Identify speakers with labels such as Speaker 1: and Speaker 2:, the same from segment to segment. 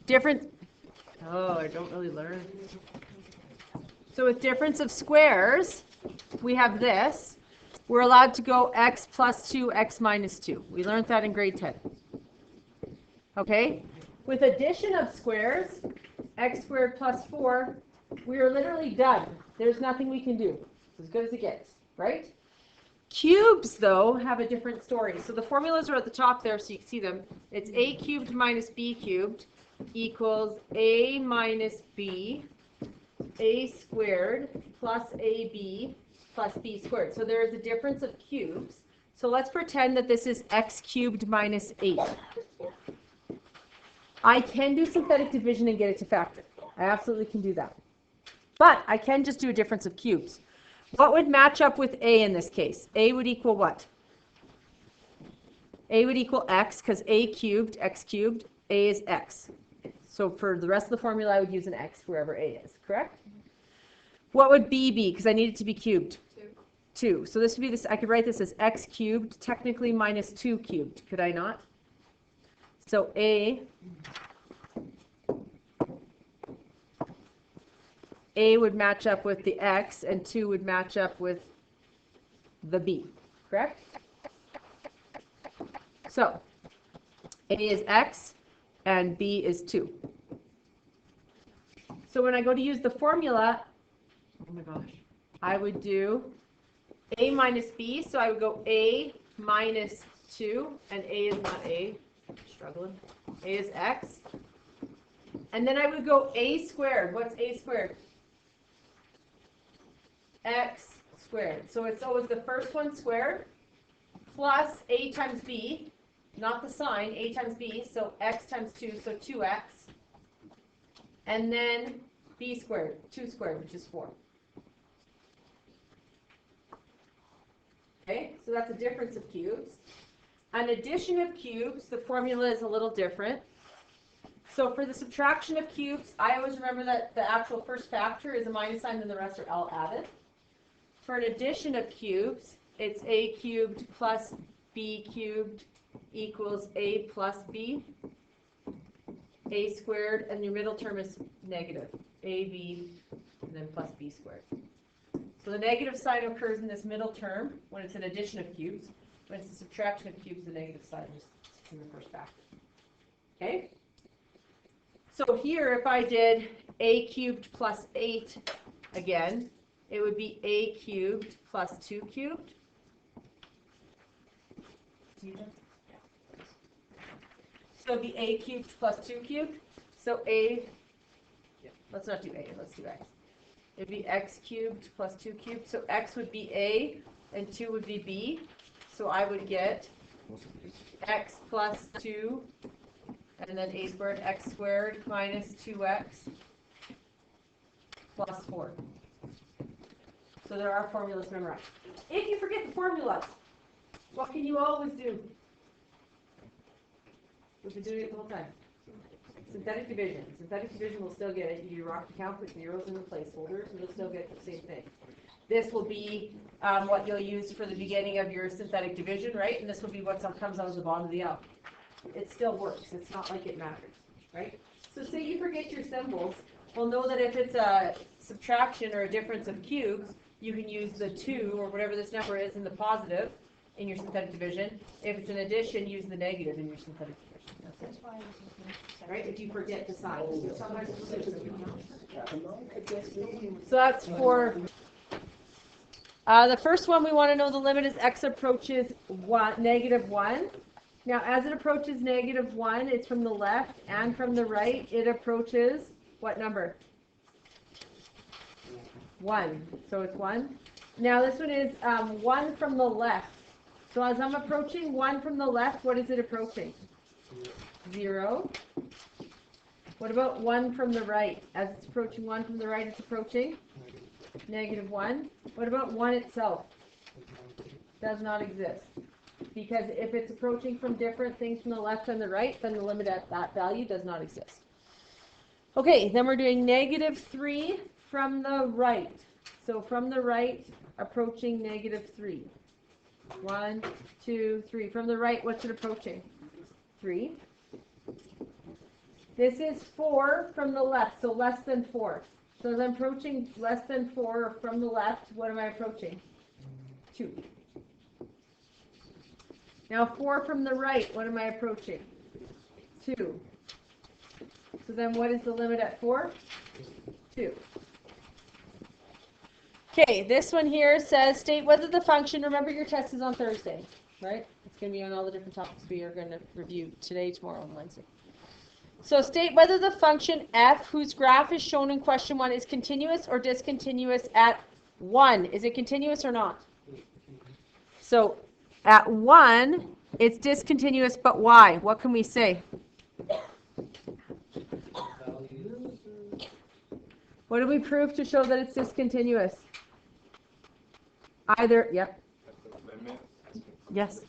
Speaker 1: different, oh, I don't really learn. So with difference of squares, we have this. We're allowed to go x plus 2, x minus 2. We learned that in grade 10. Okay? With addition of squares, x squared plus 4, we are literally done. There's nothing we can do. It's as good as it gets, right? Cubes, though, have a different story. So the formulas are at the top there so you can see them. It's a cubed minus b cubed equals a minus b, a squared plus ab plus b squared. So there is a difference of cubes. So let's pretend that this is x cubed minus 8. I can do synthetic division and get it to factor. I absolutely can do that. But I can just do a difference of cubes. What would match up with a in this case? A would equal what? A would equal x, because a cubed, x cubed, a is x. So for the rest of the formula, I would use an x wherever a is, correct? What would b be? Because I need it to be cubed. 2. So this would be this, I could write this as x cubed, technically minus 2 cubed, could I not? So a would match up with the x, and 2 would match up with the b, correct? So a is x, and b is 2. So when I go to use the formula, oh my gosh, I would do a minus b, so I would go a minus 2, and a is not a, struggling. A is x. And then I would go a squared. What's a squared? X squared. So it's always the first one squared plus a times b, not the sign, a times b, so x times 2, so 2x. And then b squared, 2 squared, which is 4. Okay, so that's a difference of cubes. An addition of cubes, the formula is a little different. So for the subtraction of cubes, I always remember that the actual first factor is a minus sign, and the rest are all added. For an addition of cubes, it's a cubed plus b cubed equals a plus b, a squared, and your middle term is negative, ab, and then plus b squared. So the negative sign occurs in this middle term when it's an addition of cubes. When it's a subtraction of cubes, the negative sign is in the first factor. Okay? So here, if I did a cubed plus 8 again, it would be a cubed plus 2 cubed. So it would be a cubed plus 2 cubed. So a, let's not do a, let's do x. It would be x cubed plus 2 cubed. So x would be a, and 2 would be b. So I would get x plus 2, and then a squared, x squared minus 2x plus 4. So there are formulas memorized. If you forget the formulas, what can you always do? We've been doing it the whole time. Synthetic division. Synthetic division will still get it. You rock the count, put zeros in the placeholders, and you'll still get the same thing. This will be what you'll use for the beginning of your synthetic division, right? And this will be what comes out of the bottom of the L. It still works. It's not like it matters, right? So say you forget your symbols. Well, know that if it's a subtraction or a difference of cubes, you can use the 2 or whatever this number is in the positive in your synthetic division. If it's an addition, use the negative in your synthetic division. That's it. Right? If you forget the sign. So that's for the first one. We want to know the limit as x approaches negative 1. Now, as it approaches negative 1, it's from the left and from the right. It approaches what number? 1. So it's 1. Now, this one is 1 from the left. So as I'm approaching 1 from the left, what is it approaching? 0. What about 1 from the right? As it's approaching 1 from the right, it's approaching negative 1. What about 1 itself? Does not exist. Because if it's approaching from different things from the left and the right, then the limit at that value does not exist. Okay, then we're doing negative 3 from the right. So from the right, approaching negative 3. 1, 2, 3. From the right, what's it approaching? 3. This is 4 from the left, so less than 4. So as I'm approaching less than 4 from the left, what am I approaching? 2. Now 4 from the right, what am I approaching? 2. So then what is the limit at 4? 2. Okay, this one here says state whether the function, remember your test is on Thursday, right? It's going to be on all the different topics we are going to review today, tomorrow, and Wednesday. So state whether the function f, whose graph is shown in question 1, is continuous or discontinuous at 1. Is it continuous or not? So at 1, it's discontinuous, but why? What can we say? What do we prove to show that it's discontinuous? Either, yep. Yes.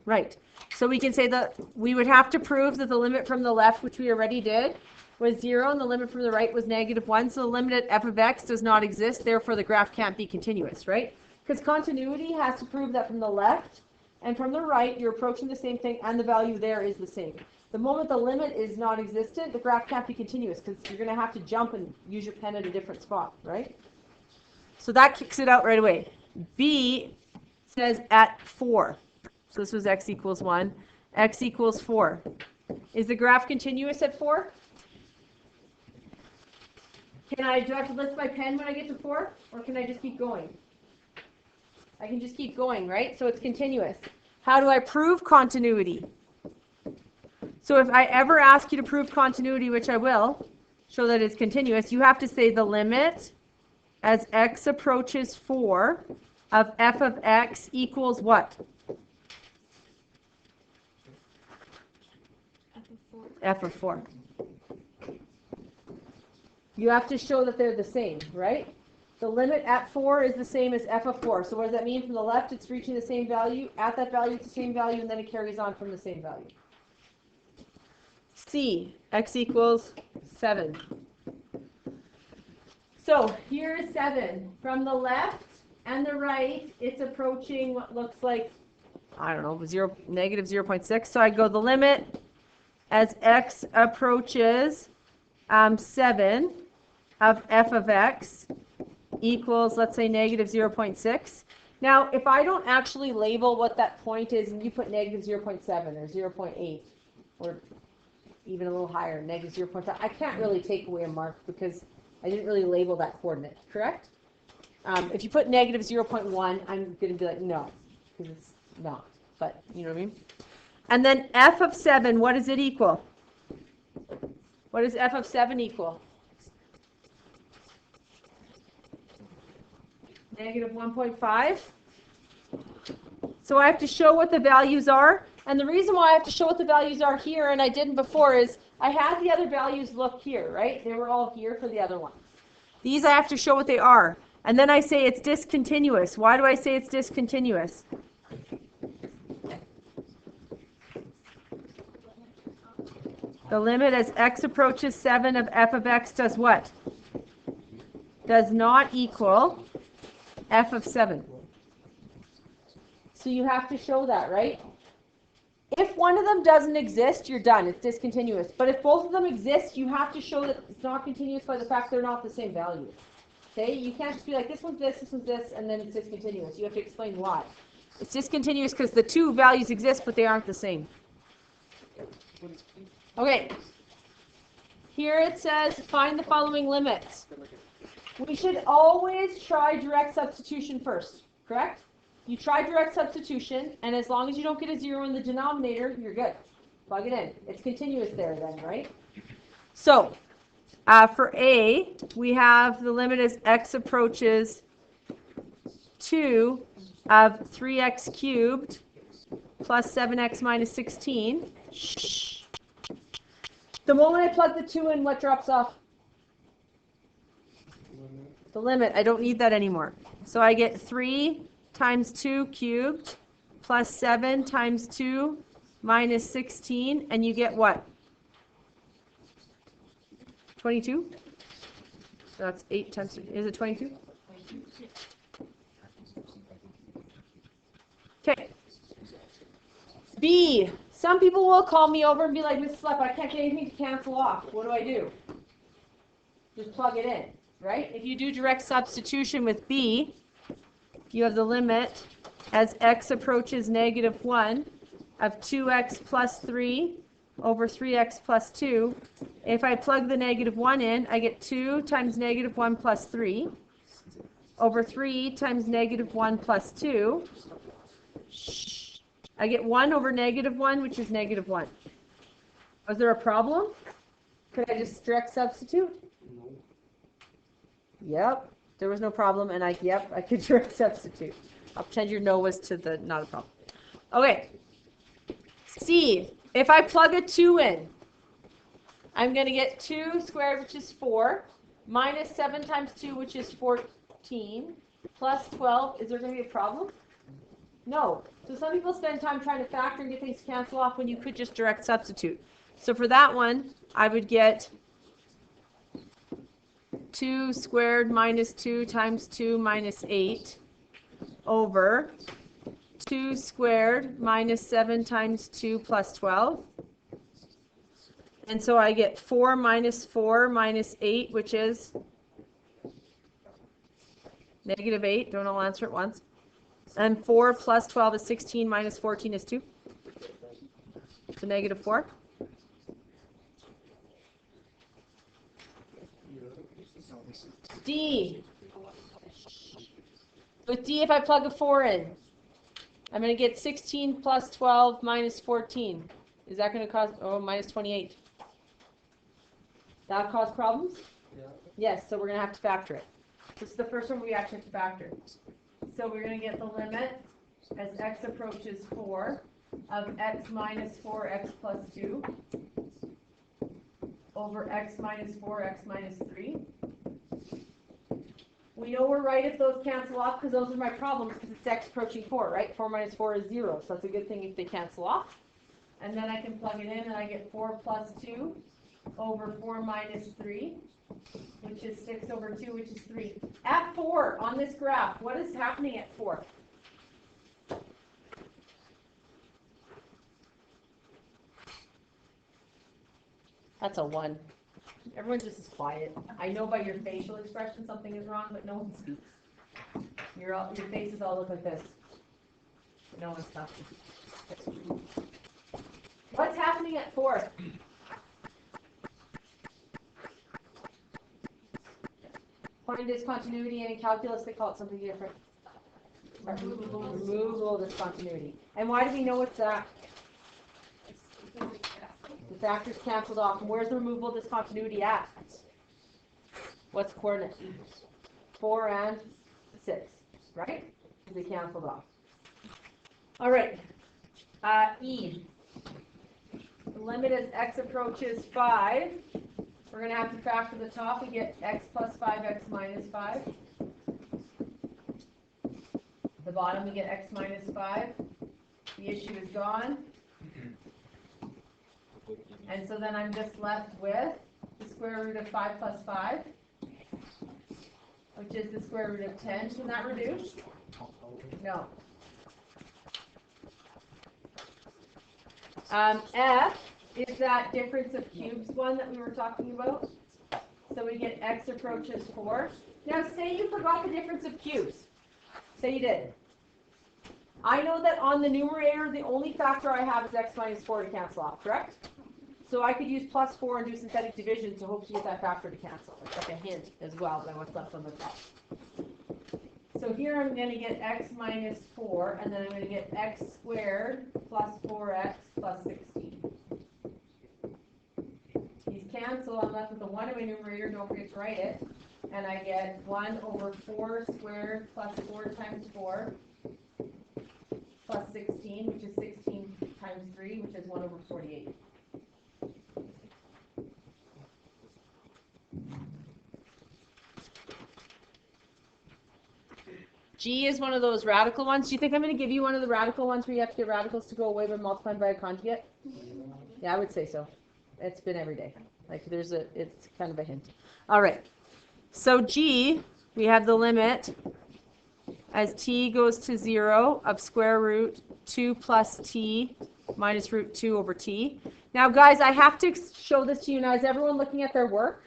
Speaker 1: Right. So we can say that we would have to prove that the limit from the left, which we already did, was 0, and the limit from the right was -1. So the limit at f of x does not exist. Therefore, the graph can't be continuous, right? Because continuity has to prove that from the left and from the right, you're approaching the same thing, and the value there is the same. The moment the limit is not existent, the graph can't be continuous because you're going to have to jump and use your pen at a different spot, right? So that kicks it out right away. B says at 4. So this was x equals 1. X equals 4. Is the graph continuous at 4? Do I have to lift my pen when I get to 4? Or can I just keep going? I can just keep going, right? So it's continuous. How do I prove continuity? So if I ever ask you to prove continuity, which I will, show that it's continuous, you have to say the limit as x approaches 4 of f of x equals what? F of 4. You have to show that they're the same, right? The limit at 4 is the same as f of 4. So what does that mean? From the left, it's reaching the same value. At that value, it's the same value, and then it carries on from the same value. C, x equals 7. So here is 7. From the left and the right, it's approaching what looks like, I don't know, negative 0.6. So I go the limit as x approaches 7 of f of x equals, let's say, negative 0.6. Now, if I don't actually label what that point is, and you put negative 0.7 or 0.8, or even a little higher, negative 0.5, I can't really take away a mark because I didn't really label that coordinate, correct? If you put negative 0.1, I'm going to be like, no, because it's not. But, you know what I mean? And then f of 7, what does it equal? What does f of 7 equal? Negative 1.5. So I have to show what the values are. And the reason why I have to show what the values are here, and I didn't before, is I had the other values look here, right? They were all here for the other one. These I have to show what they are. And then I say it's discontinuous. Why do I say it's discontinuous? The limit as x approaches 7 of f of x does what? Does not equal f of 7. So you have to show that, right? If one of them doesn't exist, you're done. It's discontinuous. But if both of them exist, you have to show that it's not continuous by the fact they're not the same value. Okay? You can't just be like, this one's this one's this, and then it's discontinuous. You have to explain why. It's discontinuous because the two values exist, but they aren't the same. Okay. Here it says, find the following limits. We should always try direct substitution first, correct? You try direct substitution, and as long as you don't get a 0 in the denominator, you're good. Plug it in. It's continuous there then, right? So, for A, we have the limit as x approaches 2 of 3x cubed plus 7x minus 16. Shh. The moment I plug the 2 in, what drops off? The limit. I don't need that anymore. So I get 3 times 2 cubed plus 7 times 2 minus 16, and you get what? 22? That's 8 times 3. Is it 22? Okay. B. Some people will call me over and be like, Mrs. Lepp, I can't get anything to cancel off. What do I do? Just plug it in, right? If you do direct substitution with B, you have the limit as x approaches -1 of 2x plus 3 over 3x plus 2. If I plug the -1 in, I get 2 times -1 plus 3 over 3 times -1 plus 2. I get 1 over -1, which is -1. Was there a problem? Could I just direct substitute? No. Yep, there was no problem, and I could direct substitute. I'll pretend your no was to the not a problem. Okay. C, if I plug a 2 in, I'm going to get 2 squared, which is 4, minus 7 times 2, which is 14, plus 12. Is there going to be a problem? No. So some people spend time trying to factor and get things to cancel off when you could just direct substitute. So for that one, I would get 2 squared minus 2 times 2 minus 8 over 2 squared minus 7 times 2 plus 12. And so I get 4 minus 8, which is -8. Don't all answer at once. And 4 plus 12 is 16, minus 14 is 2. So -4. D. With D, if I plug a 4 in, I'm going to get 16 plus 12 minus 14. Is that going to cause, minus 28. That cause problems? Yeah. Yes, so we're going to have to factor it. This is the first one we actually have to factor. So we're going to get the limit as x approaches 4 of x minus 4x plus 2 over x minus 4, x minus 3. We know we're right if those cancel off because those are my problems because it's x approaching 4, right? 4 minus 4 is 0, so that's a good thing if they cancel off. And then I can plug it in and I get 4 plus 2 over 4 minus 3, which is 6 over 2, which is 3. At 4 on this graph, what is happening at 4? That's a 1. Everyone just is quiet. I know by your facial expression something is wrong, but no one speaks. Your faces all look like this. No one's talking. What's happening at 4? Point discontinuity, and in calculus they call it something different. Removable discontinuity. And why do we know it's that? The factors canceled off. And where's the removable discontinuity at? What's the coordinate? 4 and 6, right? They canceled off. All right. E. The limit as x approaches 5. We're going to have to factor the top. We get x plus 5, x minus 5. The bottom, we get x minus 5. The issue is gone. And so then I'm just left with the square root of 5 plus 5, which is the square root of 10. Can that reduce? No. F is that difference of cubes one that we were talking about. So we get x approaches 4. Now say you forgot the difference of cubes. Say you did. I know that on the numerator, the only factor I have is x minus 4 to cancel off, correct? So I could use plus 4 and do synthetic division to hope to get that factor to cancel. It's like a hint as well by what's left on the top. So here I'm going to get x minus 4, and then I'm going to get x squared plus 4x plus 16. These cancel. I'm left with a 1 in my numerator. Don't forget to write it. And I get 1 over 4 squared plus 4 times 4 plus 16, which is 16 times 3, which is 1 over 48. G is one of those radical ones. Do you think I'm going to give you one of the radical ones where you have to get radicals to go away by multiplying by a conjugate? Yeah, I would say so. It's been every day. Like it's kind of a hint. All right. So G, we have the limit as t goes to 0 of square root 2 plus t minus root 2 over t. Now, guys, I have to show this to you now. Is everyone looking at their work?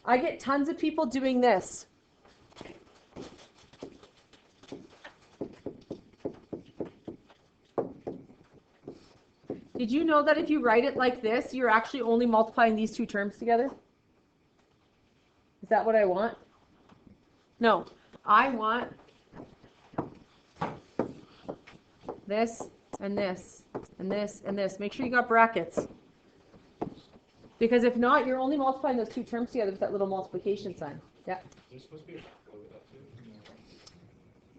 Speaker 1: I get tons of people doing this. Did you know that if you write it like this, you're actually only multiplying these two terms together? Is that what I want? No. I want this and this and this and this. Make sure you got brackets. Because if not, you're only multiplying those two terms together with that little multiplication sign. Yeah.
Speaker 2: There's supposed to be a bracket with that too.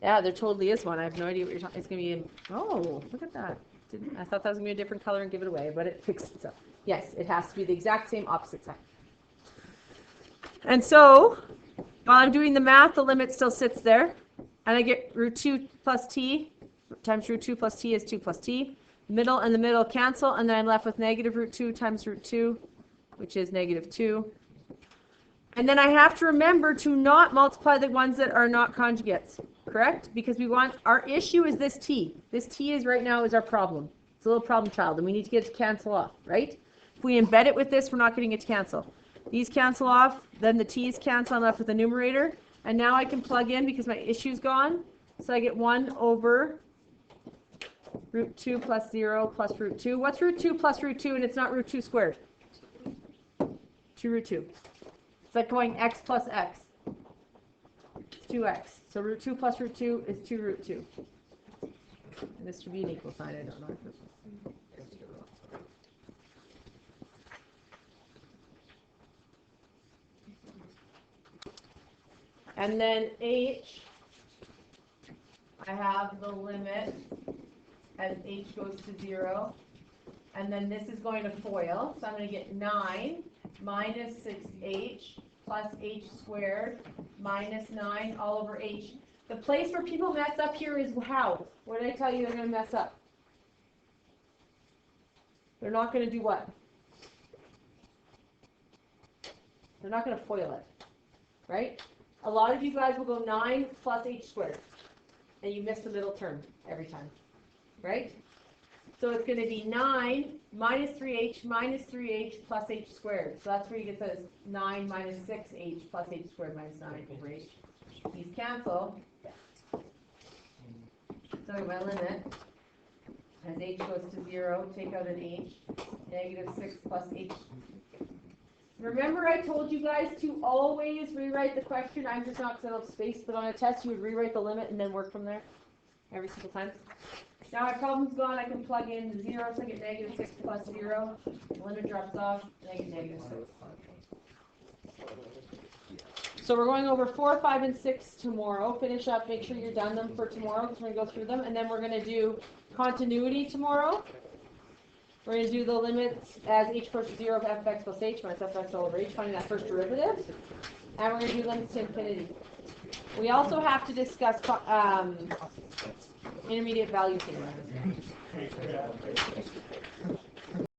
Speaker 1: Yeah, there totally is one. I have no idea what you're talking. It's going to be in. Oh, look at that. I thought that was going to be a different color and give it away, but it fixed itself. Yes, it has to be the exact same opposite sign. And so, while I'm doing the math, the limit still sits there. And I get root 2 plus t times root 2 plus t is 2 plus t. Middle and the middle cancel, and then I'm left with negative root 2 times root 2, which is negative 2. And then I have to remember to not multiply the ones that are not conjugates, correct? Because we want, our issue is this t. This t is right now is our problem. It's a little problem child, and we need to get it to cancel off, right? If we embed it with this, we're not getting it to cancel. These cancel off, then the t's cancel, I'm left with the numerator. And now I can plug in because my issue's gone. So I get 1 over root 2 plus 0 plus root 2. What's root 2 plus root 2, and it's not root 2 squared? 2 root 2. It's like going x plus x. It's 2x. So root 2 plus root 2 is 2 root 2. And this should be an equal sign. I don't know if it's... And then h, I have the limit as h goes to 0. And then this is going to FOIL. So I'm going to get 9 minus 6h plus h squared minus 9 all over h. The place where people mess up here is how? What did I tell you they're going to mess up? They're not going to do what? They're not going to FOIL it, right? A lot of you guys will go 9 plus h squared, and you miss the middle term every time, right? So it's going to be 9 minus 3h plus h squared. So that's where you get this 9 minus 6h plus h squared minus 9 over h. These cancel. So my limit, as h goes to 0, take out an h, negative 6 plus h. Remember I told you guys to always rewrite the question. I'm just not because I love space, but on a test you would rewrite the limit and then work from there every single time. Now my problem's gone. I can plug in 0, so I get negative 6 plus 0. The limit drops off, and I get negative 6. So we're going over 4, 5, and 6 tomorrow. Finish up. Make sure you're done them for tomorrow because we're going to go through them. And then we're going to do continuity tomorrow. We're going to do the limits as h goes to 0 of f of x plus h minus f of x all over h, finding that first derivative. And we're going to do limits to infinity. We also have to discuss intermediate value theorem.